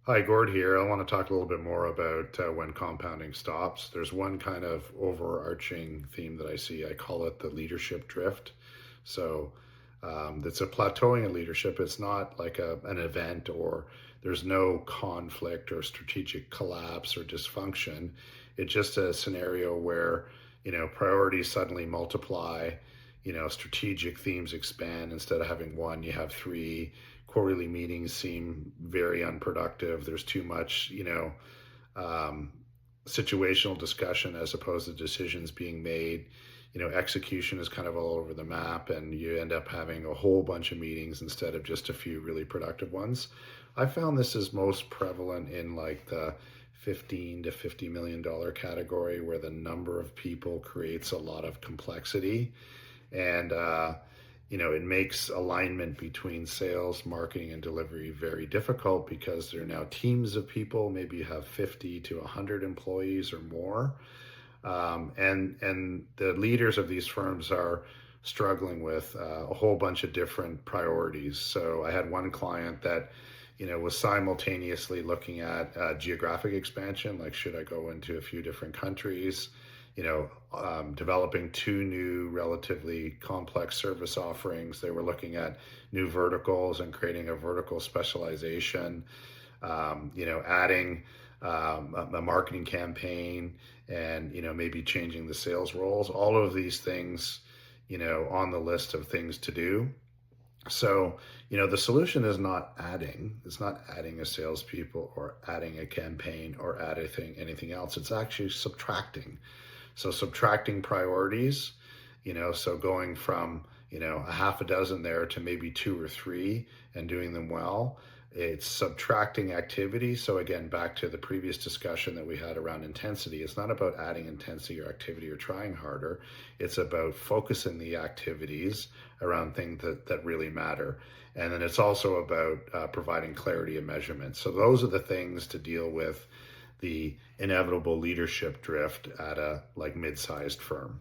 Hi, Gord here. I want to talk a little bit more about when compounding stops. There's one kind of overarching theme that I see. I call it the leadership drift. So it's a plateauing of leadership. It's not like an event, or there's no conflict or strategic collapse or dysfunction. It's just a scenario where, priorities suddenly multiply, strategic themes expand. Instead of having one, you have three. Quarterly meetings seem very unproductive. There's too much, um, situational discussion as opposed to decisions being made. Execution is kind of all over the map, and you end up having a whole bunch of meetings instead of just a few really productive ones. I found this is most prevalent in like the 15 to $50 million category, where the number of people creates a lot of complexity. And it makes alignment between sales, marketing, and delivery very difficult because there are now teams of people. Maybe you have 50 to 100 employees or more, and the leaders of these firms are struggling with a whole bunch of different priorities. So I had one client that was simultaneously looking at geographic expansion, like should I go into a few different countries, developing two new relatively complex service offerings. They were looking at new verticals and creating a vertical specialization, adding a marketing campaign, and, maybe changing the sales roles. All of these things, on the list of things to do. So, the solution is it's not adding a salespeople or adding a campaign or adding anything else. It's actually subtracting. So subtracting priorities, so going from, a half a dozen there to maybe two or three and doing them well. It's subtracting activity. So again, back to the previous discussion that we had around intensity. It's not about adding intensity or activity or trying harder. It's about focusing the activities around things that really matter. And then it's also about providing clarity and measurement. So those are the things to deal with the inevitable leadership drift at a like mid-sized firm.